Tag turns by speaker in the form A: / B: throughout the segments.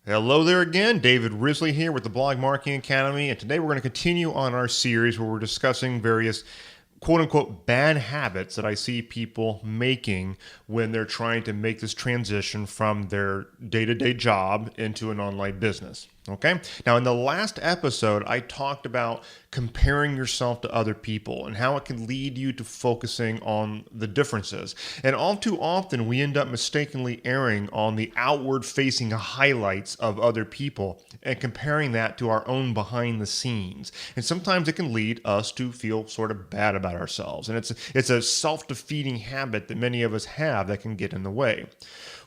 A: Hello there again, David Risley here with the Blog Marketing Academy, and today we're going to continue on our series where we're discussing various quote-unquote bad habits that I see people making when they're trying to make this transition from their day-to-day job into an online business. Okay? Now, in the last episode, I talked about comparing yourself to other people and how it can lead you to focusing on the differences. And all too often, we end up mistakenly erring on the outward-facing highlights of other people and comparing that to our own behind the scenes. And sometimes it can lead us to feel sort of bad about ourselves. And it's a self-defeating habit that many of us have that can get in the way.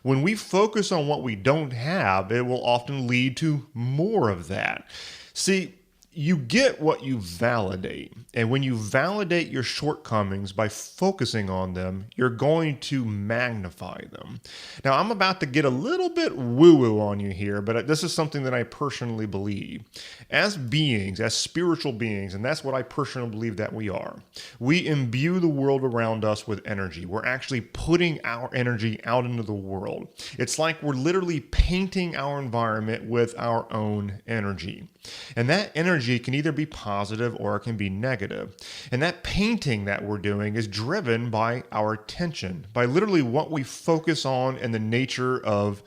A: When we focus on what we don't have, it will often lead to more of that. See, you get what you validate. And when you validate your shortcomings by focusing on them, you're going to magnify them. Now, I'm about to get a little bit woo-woo on you here, but this is something that I personally believe. As beings, as spiritual beings, and that's what I personally believe that we are, we imbue the world around us with energy. We're actually putting our energy out into the world. It's like we're literally painting our environment with our own energy. And that energy can either be positive or it can be negative. And that painting that we're doing is driven by our attention, by literally what we focus on and the nature of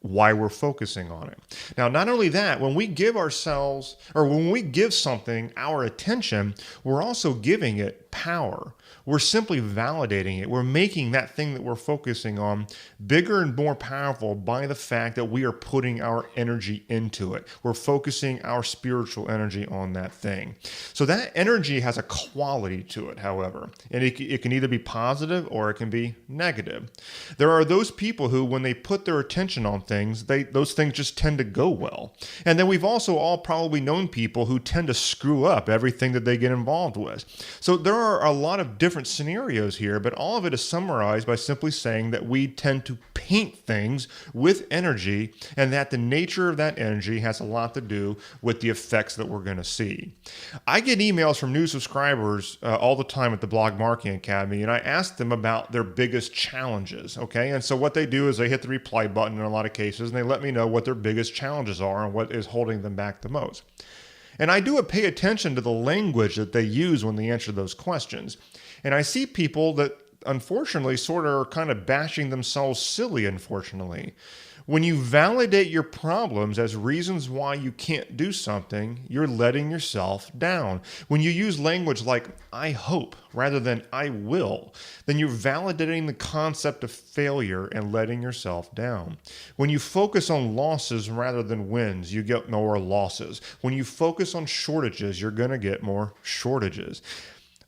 A: why we're focusing on it. Now, not only that, when we give ourselves, or when we give something our attention, we're also giving it power. We're simply validating it. We're making that thing that we're focusing on bigger and more powerful by the fact that we are putting our energy into it. We're focusing our spiritual energy on that thing. So that energy has a quality to it, however, and it can either be positive or it can be negative. There are those people who, when they put their attention on things, those things just tend to go well. And then we've also all probably known people who tend to screw up everything that they get involved with. So there are a lot of different scenarios here, but all of it is summarized by simply saying that we tend to paint things with energy, and that the nature of that energy has a lot to do with the effects that we're going to see. I get emails from new subscribers all the time at the Blog Marketing Academy, and I ask them about their biggest challenges, okay? And so what they do is they hit the reply button in a lot of cases, and they let me know what their biggest challenges are and what is holding them back the most. And I do pay attention to the language that they use when they answer those questions. And I see people that unfortunately sort of are kind of bashing themselves silly, unfortunately. When you validate your problems as reasons why you can't do something, you're letting yourself down. When you use language like I hope rather than I will, then you're validating the concept of failure and letting yourself down. When you focus on losses rather than wins, you get more losses. When you focus on shortages, you're going to get more shortages.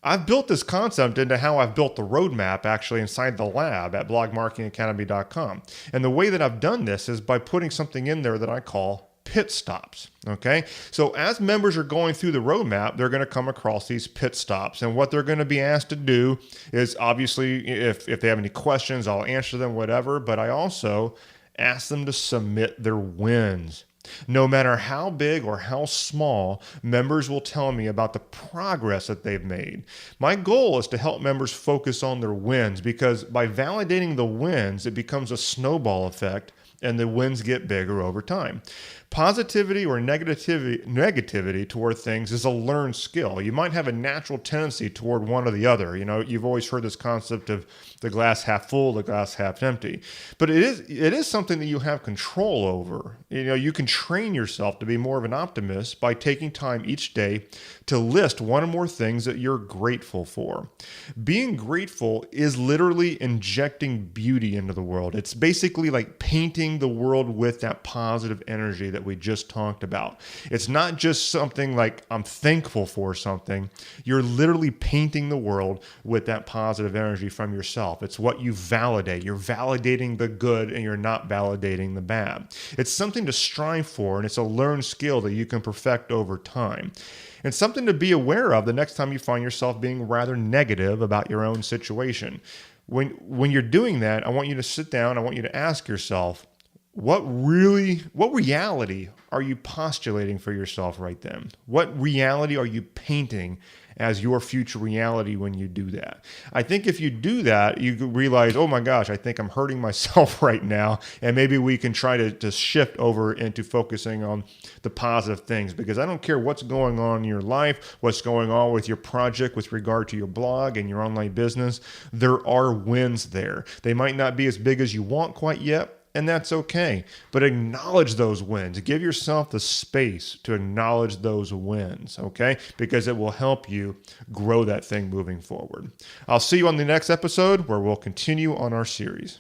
A: I've built this concept into how I've built the roadmap actually inside the lab at blogmarketingacademy.com. And the way that I've done this is by putting something in there that I call pit stops. Okay. So as members are going through the roadmap, they're going to come across these pit stops. And what they're going to be asked to do is obviously, if they have any questions, I'll answer them, whatever. But I also ask them to submit their wins. No matter how big or how small, members will tell me about the progress that they've made. My goal is to help members focus on their wins, because by validating the wins, it becomes a snowball effect and the wins get bigger over time. Positivity or negativity toward things is a learned skill. You might have a natural tendency toward one or the other. You know, you've always heard this concept of the glass half full, the glass half empty. But it is something that you have control over. You know, you can train yourself to be more of an optimist by taking time each day to list one or more things that you're grateful for. Being grateful is literally injecting beauty into the world. It's basically like painting the world with that positive energy that we just talked about. It's not just something like I'm thankful for something. You're literally painting the world with that positive energy from yourself. It's what you validate. You're validating the good and you're not validating the bad. It's something to strive for, and it's a learned skill that you can perfect over time. And something to be aware of the next time you find yourself being rather negative about your own situation. When you're doing that, I want you to sit down. I want you to ask yourself, what reality are you postulating for yourself right then? What reality are you painting as your future reality when you do that? I think if you do that, you realize, oh my gosh, I think I'm hurting myself right now. And maybe we can try to shift over into focusing on the positive things, because I don't care what's going on in your life, what's going on with your project with regard to your blog and your online business. There are wins there. They might not be as big as you want quite yet, and that's okay. But acknowledge those wins. Give yourself the space to acknowledge those wins, okay? Because it will help you grow that thing moving forward. I'll see you on the next episode where we'll continue on our series.